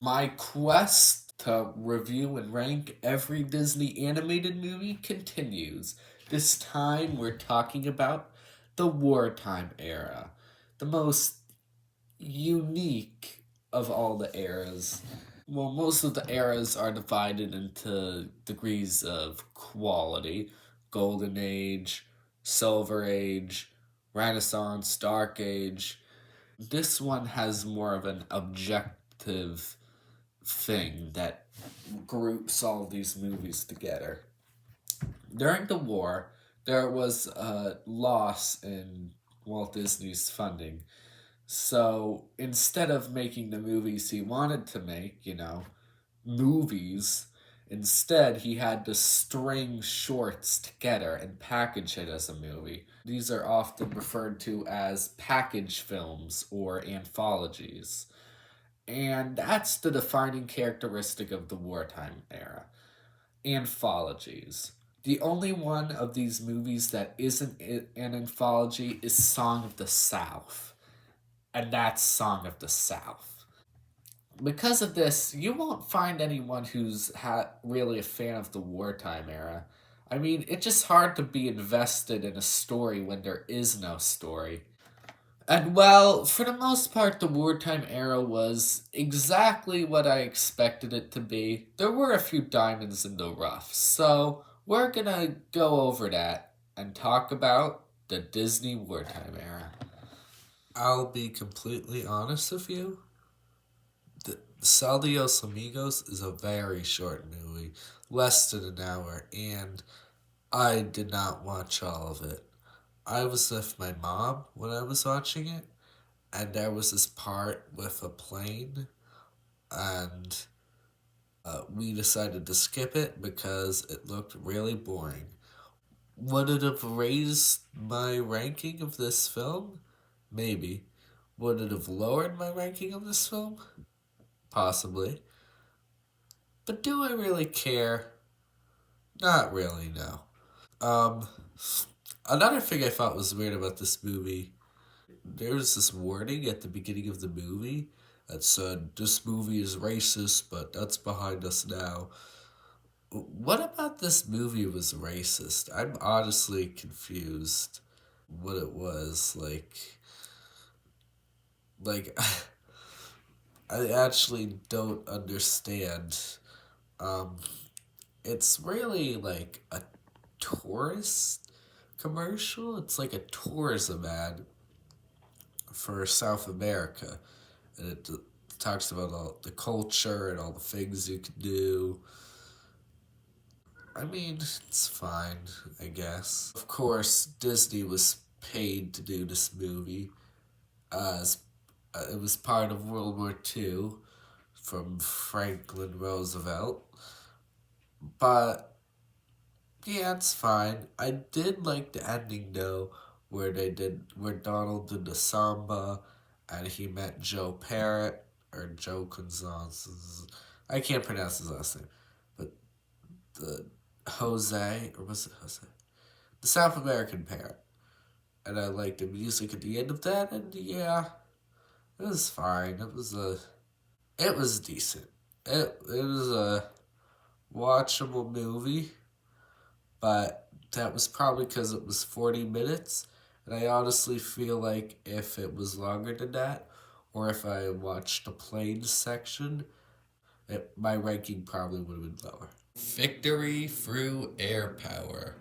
My quest to review and rank every Disney animated movie continues. This time we're talking about the wartime era, the most unique of all the eras. Well, most of the eras are divided into degrees of quality: Golden Age, Silver Age, Renaissance, Dark Age. This one has more of an objective thing that groups all these movies together. During the war, there was a loss in Walt Disney's funding. So instead of making the movies he wanted to make, movies, instead he had to string shorts together and package it as a movie. These are often referred to as package films or anthologies. And that's the defining characteristic of the wartime era: anthologies. The only one of these movies that isn't an anthology is Song of the South, and that's Song of the South. Because of this, you won't find anyone who's really a fan of the wartime era. I mean, it's just hard to be invested in a story when there is no story. And well, for the most part, the wartime era was exactly what I expected it to be. There were a few diamonds in the rough, so we're gonna go over that and talk about the Disney wartime era. I'll be completely honest with you. The Saldios Amigos is a very short movie, less than an hour, and I did not watch all of it. I was with my mom when I was watching it, and there was this part with a plane, and we decided to skip it because it looked really boring. Would it have raised my ranking of this film? Maybe. Would it have lowered my ranking of this film? Possibly. But do I really care? Not really, no. Um, Another thing I thought was weird about this movie, there was this warning at the beginning of the movie that said, "This movie is racist, but that's behind us now." What about this movie was racist? I'm honestly confused what it was. Like, I actually don't understand. Um, it's really like a tourist commercial. It's like a tourism ad for South America, and it talks about all the culture and all the things you can do. I mean, it's fine, I guess. Of course, Disney was paid to do this movie, as it was part of World War II from Franklin Roosevelt. But yeah, it's fine. I did like the ending though, where Donald did the samba, and he met Joe Parrott or Joe Gonzalez. I can't pronounce his last name, but the Jose, or was it Jose? The South American parrot. And I liked the music at the end of that, and yeah, it was fine. It was decent. It was a watchable movie, but that was probably because it was 40 minutes. And I honestly feel like if it was longer than that, or if I watched the planes section, my ranking probably would have been lower. Victory through air power.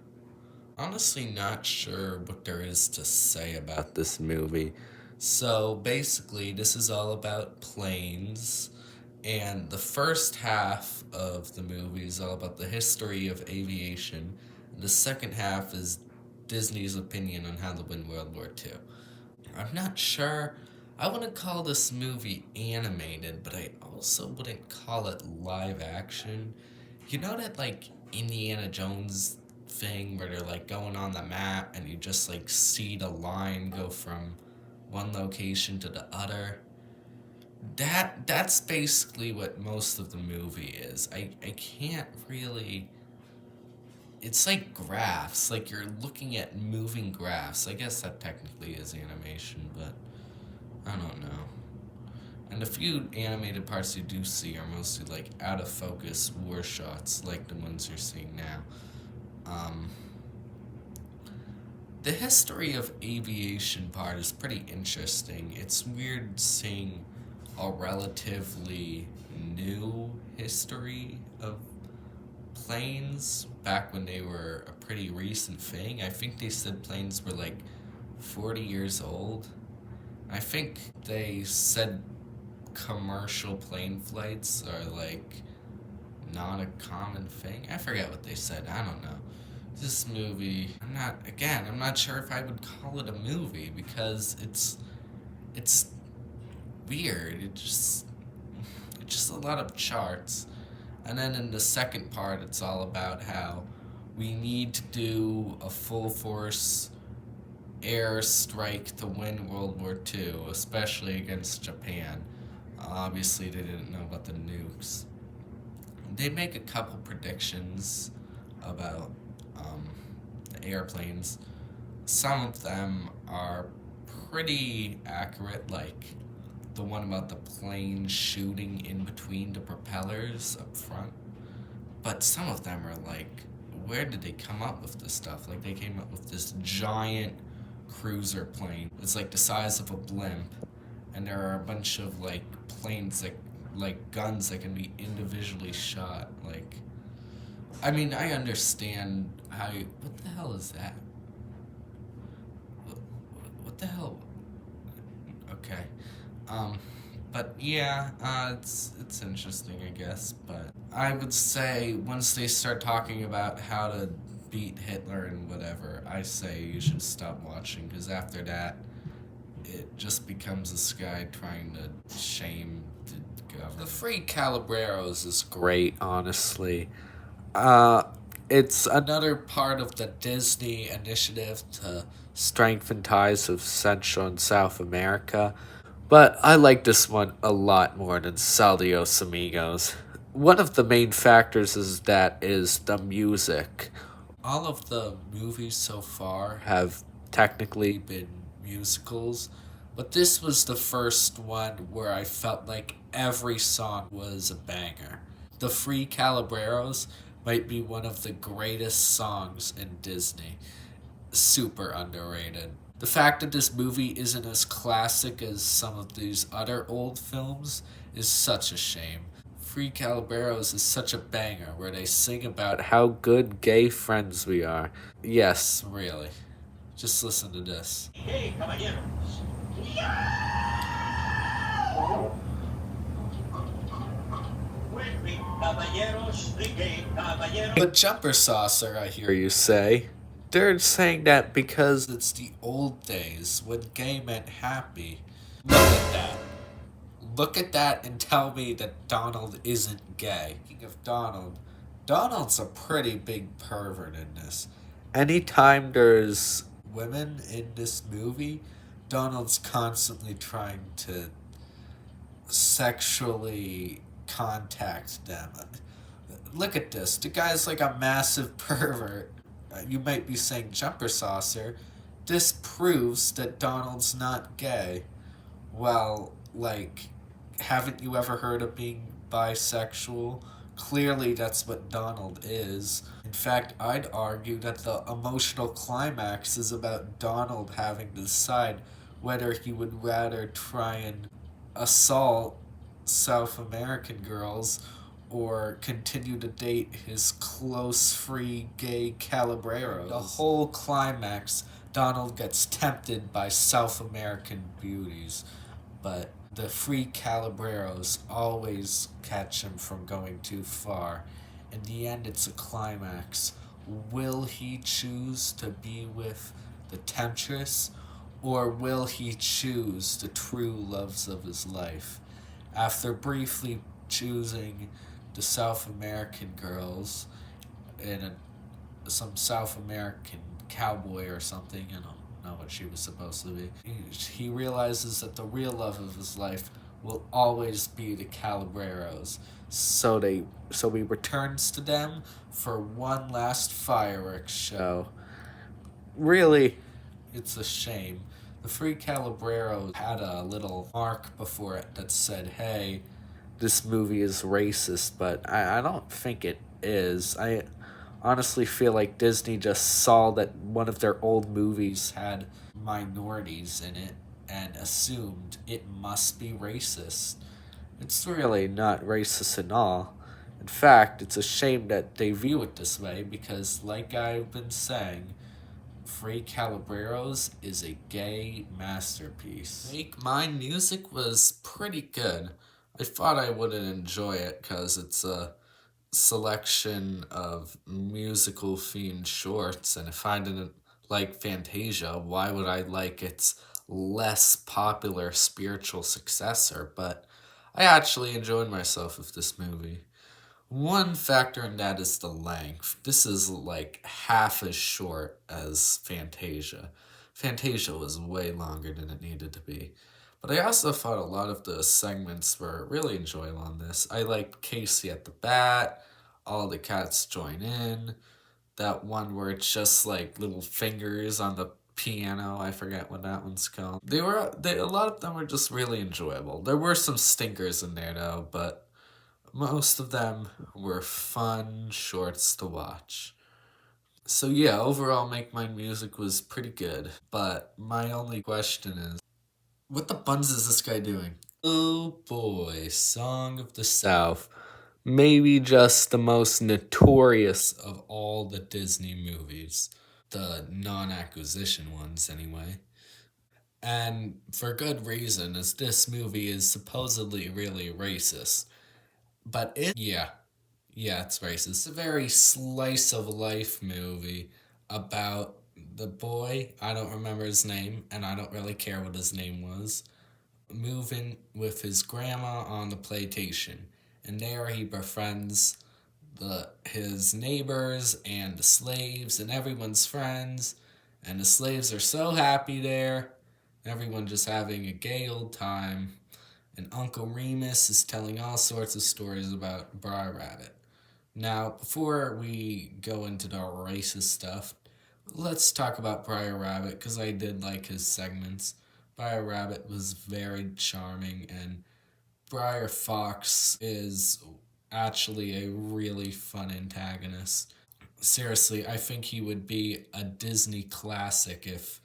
Honestly, not sure what there is to say about this movie. So basically, this is all about planes, and the first half of the movie is all about the history of aviation, and the second half is Disney's opinion on how to win World War II. I'm not sure. I wouldn't call this movie animated, but I also wouldn't call it live action. You know that, like, Indiana Jones thing where they're like going on the map and you just like see the line go from one location to the other? That's basically what most of the movie is. I can't really, it's like graphs, like you're looking at moving graphs. I guess that technically is animation, but I don't know. And the few animated parts you do see are mostly like out of focus war shots, like the ones you're seeing now. Um, the history of aviation part is pretty interesting. It's weird seeing a relatively new history of planes back when they were a pretty recent thing. I think they said planes were like 40 years old. I think they said commercial plane flights are like not a common thing. I forget what they said. I don't know. This movie, I'm not sure if I would call it a movie because it's weird. It's just a lot of charts. And then in the second part, it's all about how we need to do a full force air strike to win World War II, especially against Japan. Obviously, they didn't know about the nukes. They make a couple predictions about the airplanes. Some of them are pretty accurate, like the one about the plane shooting in between the propellers up front. But some of them are like, where did they come up with this stuff? Like, they came up with this giant cruiser plane. It's like the size of a blimp, and there are a bunch of like planes that, like guns that can be individually shot. Like, I mean, I understand how you. What the hell is that? What the hell? Okay. But yeah, it's interesting, I guess. But I would say once they start talking about how to beat Hitler and whatever, I say you should stop watching, because after that, it just becomes this guy trying to shame the government. The Free Calabreros is great, honestly. It's another part of the Disney initiative to strengthen ties with Central and South America. But I like this one a lot more than Saldios Amigos. One of the main factors is the music. All of the movies so far have technically been musicals, but this was the first one where I felt like every song was a banger. The Free Calabreros might be one of the greatest songs in Disney. Super underrated. The fact that this movie isn't as classic as some of these other old films is such a shame. Free Calabreros is such a banger where they sing about how good gay friends we are. Yes, really. Just listen to this. Hey, caballeros. But jumper saucer, I hear you say. They're saying that because it's the old days when gay meant happy. Look at that. Look at that and tell me that Donald isn't gay. Speaking of Donald, Donald's a pretty big pervert in this. Anytime there's women in this movie, Donald's constantly trying to sexually contact them. Look at this. The guy's like a massive pervert. You might be saying jumper saucer. This proves that Donald's not gay. Well, like, haven't you ever heard of being bisexual? Clearly, that's what Donald is. In fact, I'd argue that the emotional climax is about Donald having to decide whether he would rather try and assault South American girls or continue to date his close, free, gay Calabreros. The whole climax, Donald gets tempted by South American beauties, but the free Calabreros always catch him from going too far. In the end, it's a climax. Will he choose to be with the temptress, or will he choose the true loves of his life? After briefly choosing the South American girls and some South American cowboy or something, I don't know what she was supposed to be, he realizes that the real love of his life will always be the Calabreros. So he returns to them for one last fireworks show. Really, it's a shame The Free Calabrero had a little mark before it that said, hey, this movie is racist, but I don't think it is. I honestly feel like Disney just saw that one of their old movies had minorities in it and assumed it must be racist. It's really not racist at all. In fact, it's a shame that they view it this way because, like I've been saying, Free Calabreros is a gay masterpiece. Make Mine music was pretty good. I thought I wouldn't enjoy it because it's a selection of musical themed shorts, and if I didn't like Fantasia, why would I like its less popular spiritual successor? But I actually enjoyed myself with this movie. One factor in that is the length. This is like half as short as Fantasia. Fantasia was way longer than it needed to be. But I also thought a lot of the segments were really enjoyable on this. I liked Casey at the bat, all the cats join in, that one where it's just like little fingers on the piano. I forget what that one's called. A lot of them were just really enjoyable. There were some stinkers in there though, but most of them were fun shorts to watch. So yeah, overall Make Mine music was pretty good. But my only question is, what the buns is this guy doing? Oh boy, Song of the South. Maybe just the most notorious of all the Disney movies. The non-acquisition ones, anyway. And for good reason, as this movie is supposedly really racist. But yeah, it's racist. It's a very slice of life movie about the boy, I don't remember his name, and I don't really care what his name was, moving with his grandma on the plantation. And there he befriends his neighbors and the slaves and everyone's friends. And the slaves are so happy there. Everyone just having a gay old time. And Uncle Remus is telling all sorts of stories about Brer Rabbit. Now, before we go into the racist stuff, let's talk about Brer Rabbit because I did like his segments. Brer Rabbit was very charming, and Briar Fox is actually a really fun antagonist. Seriously, I think he would be a Disney classic if,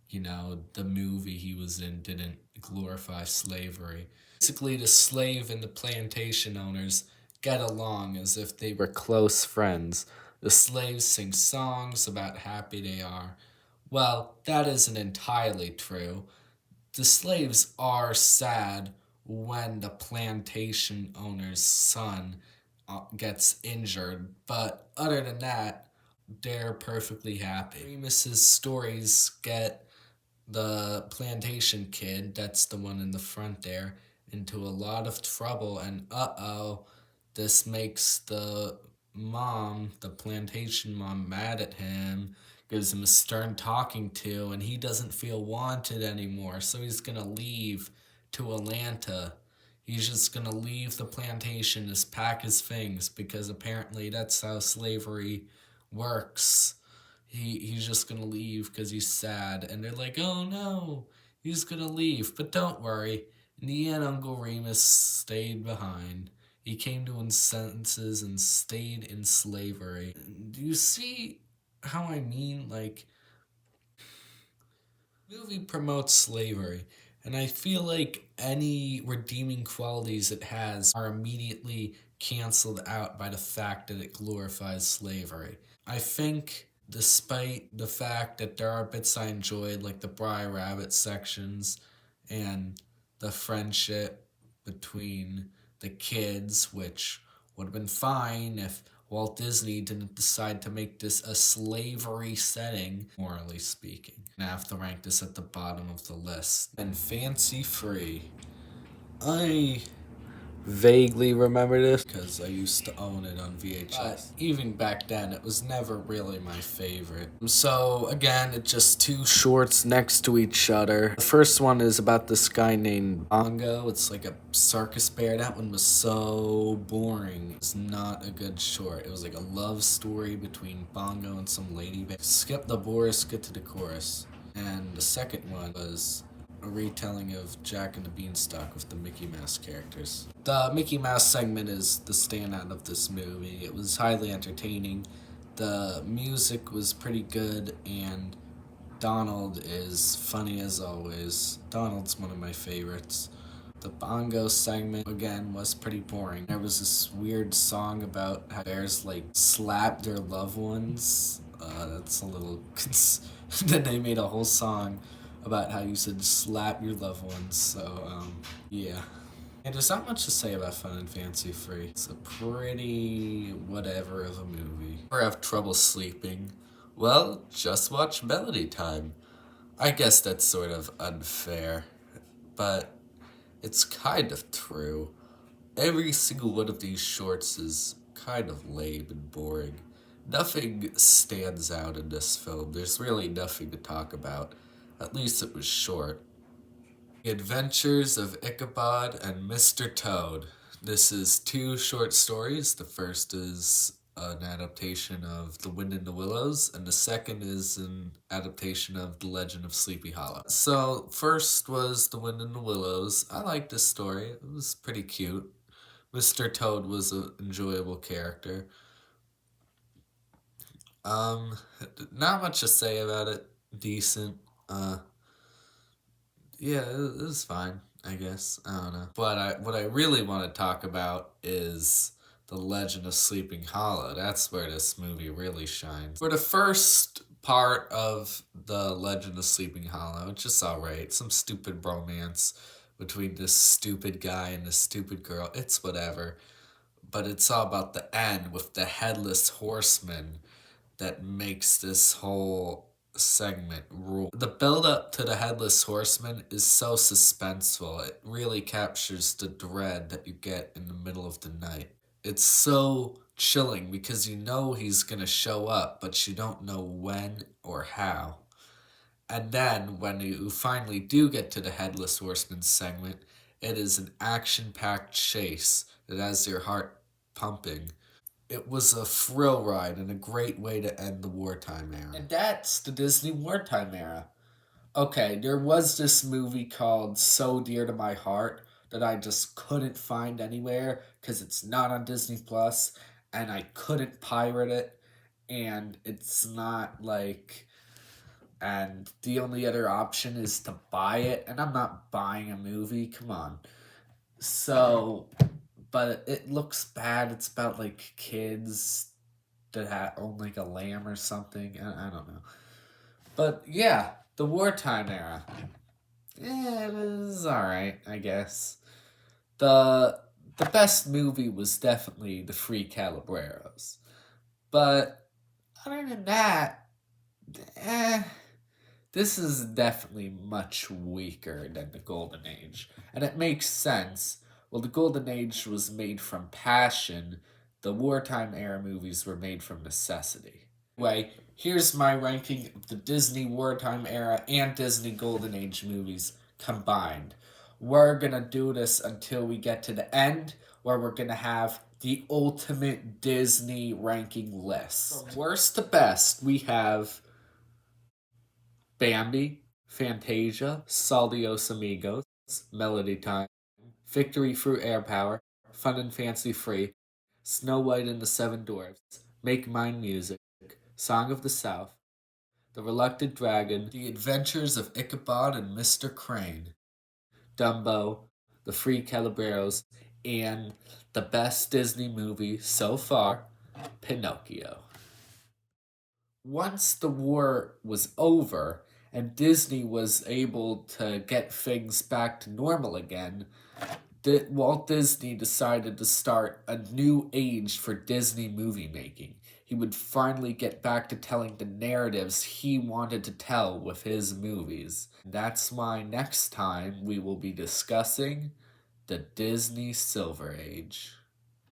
the movie he was in didn't glorify slavery. Basically, the slave and the plantation owners get along as if they were close friends. The slaves sing songs about how happy they are. Well, that isn't entirely true. The slaves are sad when the plantation owner's son gets injured, but other than that, they're perfectly happy. Remus's stories get the plantation kid, that's the one in the front there, into a lot of trouble, and this makes the plantation mom, mad at him, gives him a stern talking to, and he doesn't feel wanted anymore, so he's gonna leave to Atlanta. He's just gonna leave the plantation, just pack his things, because apparently that's how slavery works. He's just gonna leave because he's sad, and they're like, oh no, he's gonna leave. But don't worry, in the end, Uncle Remus stayed behind. He came to his senses and stayed in slavery. Do you see how I mean? Like, the movie promotes slavery, and I feel like any redeeming qualities it has are immediately canceled out by the fact that it glorifies slavery. I think, despite the fact that there are bits I enjoyed, like the Brer Rabbit sections and the friendship between the kids, which would have been fine if Walt Disney didn't decide to make this a slavery setting, morally speaking. I have to rank this at the bottom of the list. And Fancy Free. I vaguely remember this because I used to own it on VHS. But even back then, it was never really my favorite. So again, it's just two shorts next to each other. The first one is about this guy named Bongo. It's like a circus bear. That one was so boring. It's not a good short. It was like a love story between Bongo and some lady bear. Skip the chorus, get to the chorus. And the second one was a retelling of Jack and the Beanstalk with the Mickey Mouse characters. The Mickey Mouse segment is the standout of this movie. It was highly entertaining. The music was pretty good, and Donald is funny as always. Donald's one of my favorites. The bongo segment, again, was pretty boring. There was this weird song about how bears, like, slap their loved ones. That's a little... Then they made a whole song about how you should slap your loved ones, so, yeah. And there's not much to say about Fun and Fancy Free. It's a pretty whatever of a movie. Or have trouble sleeping? Well, just watch Melody Time. I guess that's sort of unfair, but it's kind of true. Every single one of these shorts is kind of lame and boring. Nothing stands out in this film. There's really nothing to talk about. At least it was short. The Adventures of Ichabod and Mr. Toad. This is 2 short stories. The first is an adaptation of The Wind in the Willows, and the second is an adaptation of The Legend of Sleepy Hollow. So, first was The Wind in the Willows. I liked this story. It was pretty cute. Mr. Toad was an enjoyable character. Not much to say about it. Decent. Yeah, it was fine, I guess. I don't know. But what I really want to talk about is The Legend of Sleeping Hollow. That's where this movie really shines. For the first part of The Legend of Sleeping Hollow, it's just alright. Some stupid romance between this stupid guy and this stupid girl. It's whatever. But it's all about the end with the Headless Horseman that makes this whole segment rule. The build up to the Headless Horseman is so suspenseful. It really captures the dread that you get in the middle of the night. It's so chilling because you know he's gonna show up, but you don't know when or how. And then when you finally do get to the Headless Horseman segment, it is an action-packed chase that has your heart pumping. It was a thrill ride and a great way to end the wartime era. And that's the Disney wartime era. Okay, there was this movie called So Dear to My Heart that I just couldn't find anywhere because it's not on Disney Plus, and I couldn't pirate it, and it's not like... And the only other option is to buy it, and I'm not buying a movie, come on. So... But it looks bad. It's about, like, kids that own, like, a lamb or something. I don't know. But, yeah, the wartime era. Yeah, it was alright, I guess. The best movie was definitely The Three Calabreros. But, other than that, this is definitely much weaker than the Golden Age. And it makes sense. Well, the Golden Age was made from passion. The wartime era movies were made from necessity. Anyway, here's my ranking of the Disney wartime era and Disney Golden Age movies combined. We're gonna do this until we get to the end, where we're gonna have the ultimate Disney ranking list. From worst to best, we have Bambi, Fantasia, Saldios Amigos, Melody Time, Victory Through Air Power, Fun and Fancy Free, Snow White and the Seven Dwarfs, Make Mine Music, Song of the South, The Reluctant Dragon, The Adventures of Ichabod and Mr. Crane, Dumbo, The Three Calabreros, and the best Disney movie so far, Pinocchio. Once the war was over and Disney was able to get things back to normal again, Walt Disney decided to start a new age for Disney movie making. He would finally get back to telling the narratives he wanted to tell with his movies. That's why next time we will be discussing the Disney Silver Age.